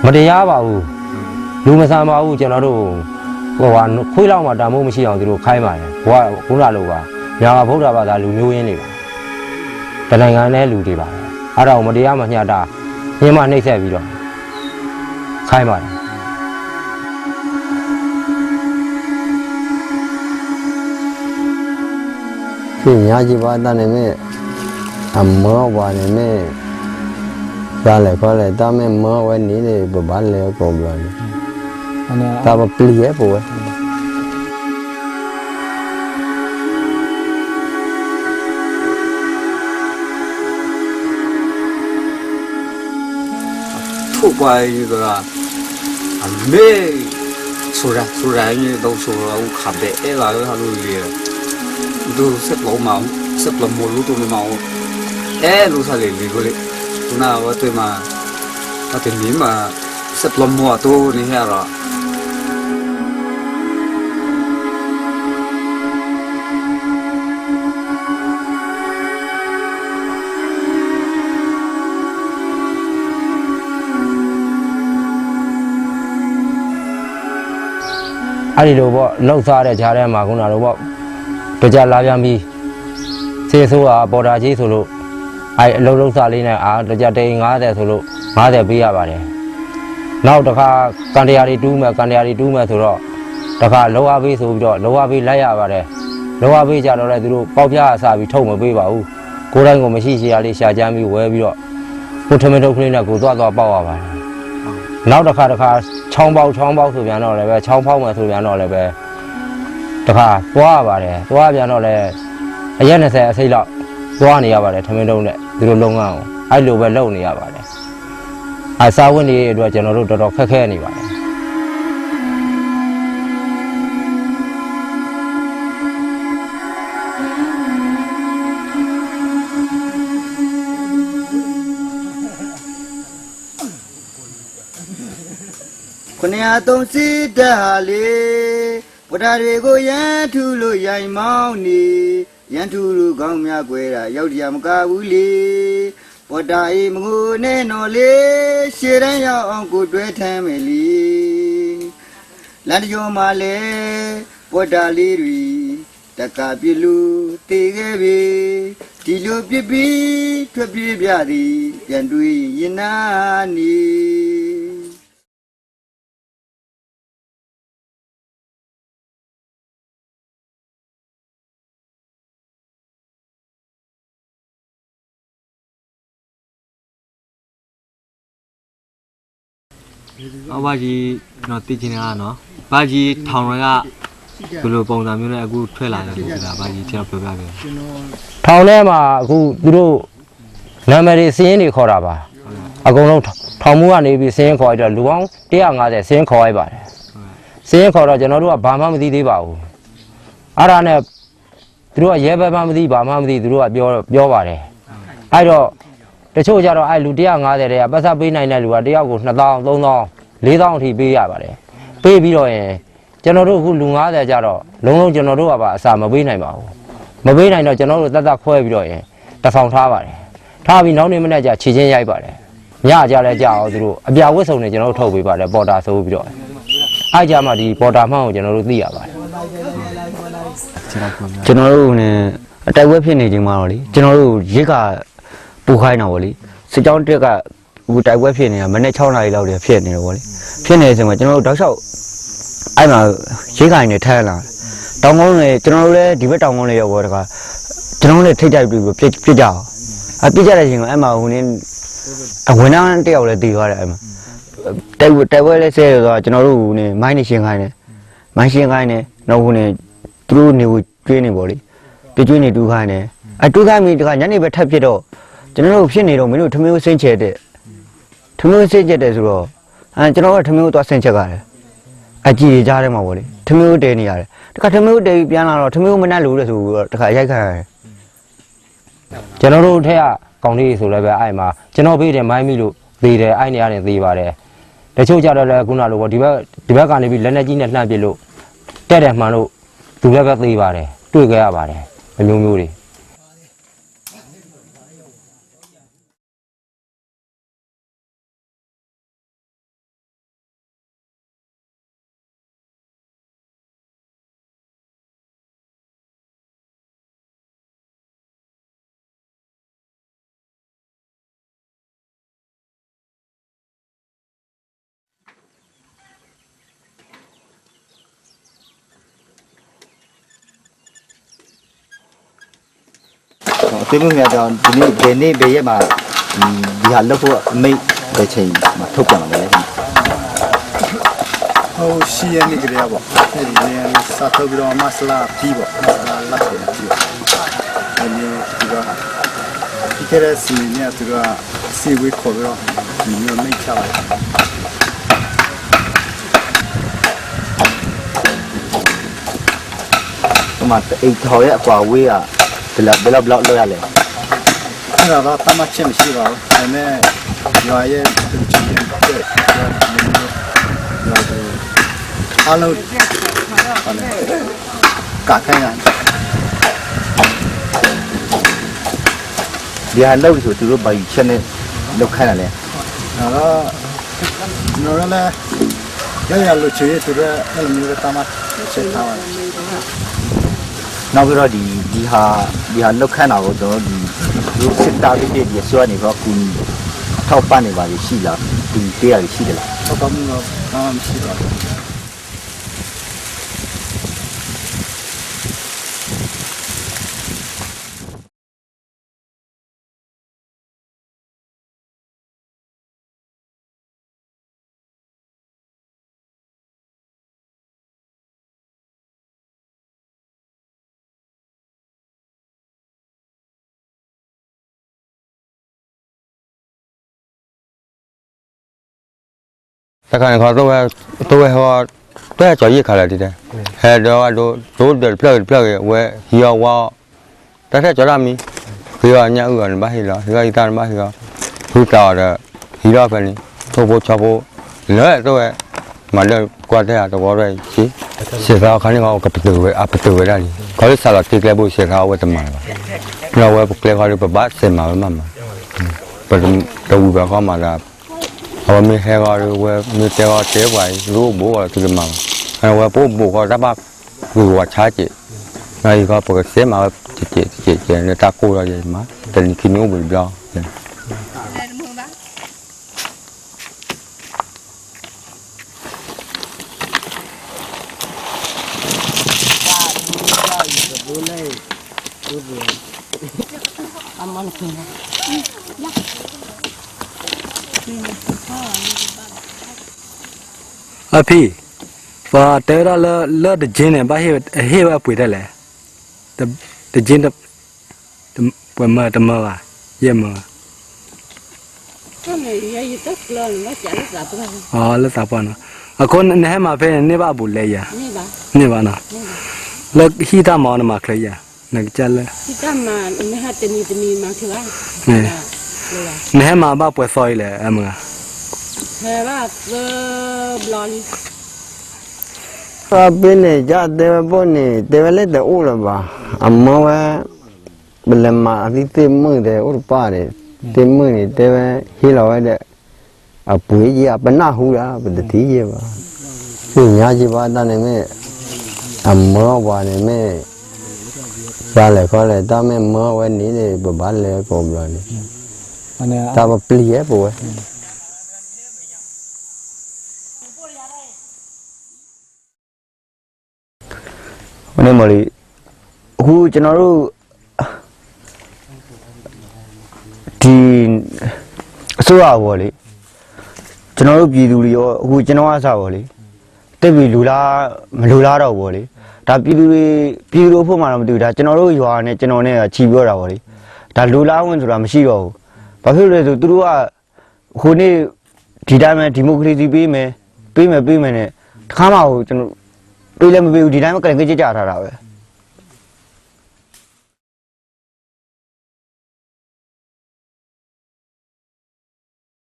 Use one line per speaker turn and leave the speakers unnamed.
မတရားပါဘူးလူမဆန်ပါဘူးကျွန်တော်တို့ဟိုခွေးလောက်မှတာမိုးမရှိအောင်သူတို့ခိုင်းပါတယ်ဘုရားဘုရားလို့ပါညာဗုဒ္ဓဘာသာလူမျိုးရင်းတွေပါတနိုင်ငံနဲ့လူတွေပါအဲ့ဒါကိုမတရားမှညှတာညှမနှိမ့်ဆက်ပြီးတော့ခိုင်းပါတယ်
ဖြစ်ညာကြီးပါတန်းနေအမောပါနေဘာလဲခေါ်လဲတာမဲမောဝဲနေလေဘာလဲကောဘလာတာဘပလီရဲ့ပို့
ထုတ်ပါရကအမေဆိုတာရင်တော့ဆိုတာဦးခတဲ့အဲ့လာဟာလို့လေသူစက်လုံးမောင်စက်လုံးမလို့တူမောင်အဲ့လိုစားလေလေကိုလေသူနာဝတ်မှာအတင်ဒီမှာစက်လုံးမောတူနေရတော့
အဲ့ဒီလိုပေါ့လှုပ်ရှားတဲ့ကြားထဲမှာခုနလိုပေါ့တကြလာပြန်ပြီးစေဆိုးကပေါ်တာကြီးဆိုလို့အဲ့အလုံးလုံးစားလေးနဲ့တကြတိန်90ဆိုလို့90ပေးရပါတယ်နောက်တစ်ခါကန်တရားတွေတူးမယ်ဆိုတော့တစ်ခါလောအားပေးဆိုပြီးတော့လောအားပေးလိုက်ရပါတယ်လောအားပေးကြတော့လည်းသူတို့ပေါက်ပြားအစားပြီးထုတ်မပေးပါဘူးကိုယ်တိုင်ကိုမရှိရှိရလေးရှာကြမ်းပြီးဝဲပြီးတော့ကိုထမင်းထုတ်ကလေးနဲ့ကိုသွားပေါက်ရပါတယ်နောက်တစ်ခါချောင်းပေါက်ဆိုပြန်တော့လည်းပဲချောင်းပေါက်မယ်ဆိုပြန်တော့လည်းပဲတခါသွားရပါတယ်သွားပြန်တော့လည်းအရက်20အစိတ်လောက်သွားနေရပါတယ်ထမင်းတုံးနဲ့သူတို့လုံအောင်အဲ့လိုပဲလုပ်နေရပါတယ်အစာဝတ်နေအတွက်ကျွန်တော်တို့တော်တော်ခက်ခဲနေပါတယ်
ခဏသုံးစီတက်ဟာလေဝဒတွေကိုရန်ထူလို့ရိုင်မောင်းနေရန်ထူလို့ကောင်းများကွဲတာရောက်တရားမကဘူးလေဝဒအေးမငိုနဲ့နော်လေရှေ့တန်းရောက်အောင်ကိုတွဲထမ်းမယ်လေလမ်းကြောမှာလေဝဒလေးတွေတက်ကပြလူတေခဲ့ပြီဒီလိုပြပြီးထွက်ပြေးပြသည်ပြန်တွေ့ရင်နာနေ
ဘာကြီးကျွန်တော်သိချင်တာနော်ဘာကြီးထောင်ရကဘယ်လိုပုံစံမျိုးနဲ့အခုထွက်လာတယ်ဆိုတာဘာကြီးကျွန်တော်ပြောပြပေး
ထောင်ထဲမှာအခုသူတို့နာမည်တွေစင်းတွေခေါ်တာပါအကုန်လုံးထောင်မှုကနေပြီးစင်းခေါ်ရတော့လူပေါင်း150စင်းခေါ်ရပါတယ်စင်းခေါ်တော့ကျွန်တော်တို့ကဘာမှမသိသေးပါဘူးအဲ့ဒါနဲ့သူတို့ကရဲဘက်မှမသိဘာမှမသိသူတို့ကပြောပါတယ်အဲ့တော့တချို့ကြတော့အဲ့လူ150တဲ့ကပတ်စပ်ပေးနိုင်တဲ့လူကတယောက်ကို2000 3000 4000အထိပေးရပါတယ်ပေးပြီးတော့ရင်ကျွန်တော်တို့အခုလူ90ကြတော့လုံးကျွန်တော်တို့ကပါအစာမပေးနိုင်ပါဘူးမပေးနိုင်တော့ကျွန်တော်တို့တတ်ခွဲပြီးတော့ရင်1000ထားပါတယ်ထားပြီးနောက်နေ့မနေ့ကျခြေချင်းရိုက်ပါတယ်ညကြလဲကြအောင်သူတို့အပြာဝတ်စုံတွေကျွန်တော်တို့ထုတ်ပေးပါတယ်ပေါ်တာဆိုပြီးတော့အဲ့ကြမှာဒီပေါ်တာမှန်ကိုကျွန်တော်တို့သိရပါတယ်
ကျွန်တော်တို့နဲ့အတိုက်ဝဲဖြစ်နေချိန်မှာတော့လေကျွန်တော်တို့ရစ်ကပူခိုင်းတာဗောလေစစ်ကြောင်းတက်ကအခုတိုက်ပွဲဖြစ်နေတာမနေ့6နာရီလောက်တည်းဖြစ်နေတယ်ဗောလေဖြစ်နေတဲ့အချိန်မှာကျွန်တော်တို့တောက်လျှောက်အဲ့မှာရိတ်ခိုင်နေထဲလာတောင်ကုန်းလေကျွန်တော်တို့လည်းဒီဘက်တောင်ကုန်းလေးရောက်ဗောတခါကျွန်တော်တို့လည်းထိတ်ကြိုက်ပြီးပြစ်ကြအောင်ပြစ်ကြတဲ့အချိန်မှာအဲ့မှာဟိုနေအဝင်နှန်းတယောက်လည်းတည်သွားတယ်အဲ့မှာတိုက်ပွဲလည်းဆဲရတော့ကျွန်တော်တို့ဟိုနေမိုင်းနေရှင်းခိုင်းတယ်နောက်ဟိုနေသူတို့နေကိုကျွေးနေဗောလေပြကျွေးနေတူးခိုင်းတယ်တူးခိုင်းပြီးတခါညနေပဲထပ်ဖြစ်တော့ကျွန်တော်တို့ဖြစ်နေတော့မင်းတို့ထမင်းကိုဆင်းချဲတဲ့ထမင်းကိုဆင်းချက်တယ်ဆိုတော့ကျွန်တော်ကထမင်းကိုသွားဆင်းချက်ရတယ်အကြည့်ကြားထဲမှာဗောလေထမင်းကိုတဲနေရတယ်တခါထမင်းကိုတဲပြီးပြန်လာတော့ထမင်းကိုမနှက်လို့တဲ့ဆိုတော့တခါရိုက်ခါရတယ်
ကျွန်တော်တို့ထက်ကကောင်းလေးဆိုလည်းပဲအဲ့မှာကျွန်တော်ပေးတယ်မိုင်းမိလို့သေးတယ်အဲ့နေရာနဲ့သေးပါတယ်တချို့ကြတော့လည်းခုနလိုပေါ့ဒီဘက်ကနေပြီးလက်နဲ့ကြီးနဲ့လှမ်းပစ်လို့တဲ့တယ်မှန်လို့သူလည်းပဲသေးပါတယ်တွေ့ကြရပါတယ်အမျိုးမျိုးတွေ
သိမှုများတော့ဒီနေ့ဘယ်ရက်မှာဒီဟာလောက်ဖို့အမိတ်ပဲချိန်မှာထုတ်ပြန်လာတယ်
ဟိုရှိရနေကြရပေါ့အဲဒီနေစာထုတ်ပြီးတော့မဆလာပြီးပေါ့မဆလာလက်တယ်ပြီးတော့အဲဒီဒီတော့ဒီကရစီနေသူကစီဝေးခေါ်ပြီးတော့ဒီမျိုးမိတ်ချလိုက်
ဟိုမှာအိတ်ထော်ရဲ့အကွာဝေးကဘယ်လောက်လောက်ရလဲ
အဲ့ဒါတော့တမချင်းမရှိပါဘူးဒါပေမဲ့ရွာရဲ့သူချင်းတဲ့အားလုံးကာခိုင်းတာ
ဒီဟာလောက်ဆိုသူတို့ဘာချက်နဲ့လောက်ခိုင်းတာလဲ
ဒါတော့နော်လည်းရလို့ချေသူတို့အဲ့လိုမျိုးတမချက်ထားတယ်
နောက်ပြီးတော့ဒီဟာလောက်ခိုင်းတာကိုကျွန်တော်ဒီစစ်တာပြီးတည်းဒီဆွဲနေတော့ကူထောက်ပံ့နေပါလိမ့်ရှိလားဒီတရားရှိတယ်လား
တော့ကောင်းတော့မရှိတော့ဘူး
တခါခေါ်တော့ဟောတဲ့ကြော်ရစ်ခါလာတယ်ဟဲ့တော့တို့ပြောက်ဝဲဟီယောဝါတထက်ကြော်လာမီခေယောညဥကဘာဟီလာခေယောဤတာဘာဟီယောထူတာတဲ့ဟီလာဖနီထိုးဖို့ချဖို့လဲတော့မလဲကွာတဲ့တော့ရဲရှိစေကာခဏကောကပတူဝဲအပတူဝဲလာလီခေါ်စားလာတိကလေဖို့စေကာဝဲတမန်ပါနော်ဝဲပကလေခေါ်ရပဘတ်စင်မာမမပဒတူဘခေါ်မှာလာဟောမီဟဲကာရဝဲမီတဲကတဲဝိုင်ရိုးဘောကသူမအဲဝဲပို့ဘောကတပတ်ဘူဝချာချေနိုင်ကပကစေမာချေနေတာကိုရရမှာတန်ခိနိုဘပြော
အဖေဘာတဲရလာတဲ့ဂျင်းနဲ့ဘာဟဲဘာပွေတယ်လေတဲ့ဂျင်းတဲ့ဝမတမလာယေမ
cái này vậy tức lên nó chạy nó sập ra
อ๋อแล้วตาปอนအခုနဲ့မှာဖဲနေပါဘူးလေရ
nè bà
နေပါနော်လက်ဟီတာမောင်းမှာခရရနေကြလဲ
khi ta mà nó ha tini mà thưa
Nè. နေမှာဘာပွဲဆော်လေအမ
hè bà blonde
အပင်းနဲ့ကြတယ်ပေါ့နေတယ်လည်းတူလို့ပါအမောဘယ်မှာအဒီသိမှုတယ်ဥပပါတယ်သိမှုနေတယ်ဟီလောရတဲ့အပွေးကြီးအပနာဟူတာဘယ်တည်းကြီးပါသူညာကြီးပါတန်းနေမဲ့အမောပါနေမဲ့ရလေခေါ်လေတမဲမောဝဲနေတယ်ဘာလဲကောမလားနေတာပပလီရဲ့ပေါ်
မနေ့မလေးအခုကျွန်တော်တို့ဒီအစိုးရဘောလေကျွန်တော်တို့ပြည်သူတွေရောအခုကျွန်တော်အစားဘောလေတက်ပြီးလူလားမလူလားတော့ဘောလေဒါပြည်သူတို့ဖို့မှတော့မသိဘူးဒါကျွန်တော်တို့ရွာနဲ့ကျွန်တော်နဲ့ချီပြောတာဘောလေဒါလူလားဝင်ဆိုတာမရှိတော့ဘူးဘာဖြစ်လို့လဲဆိုသူတို့ကခုနေ့ဒီတိုင်းမှာဒီမိုကရေစီပေးမယ်နဲ့တခါမှကျွန်တော်ပေးလည်းမပေးဘူးဒီတိုင်းမှာကလည်းကြကြထားတာပဲ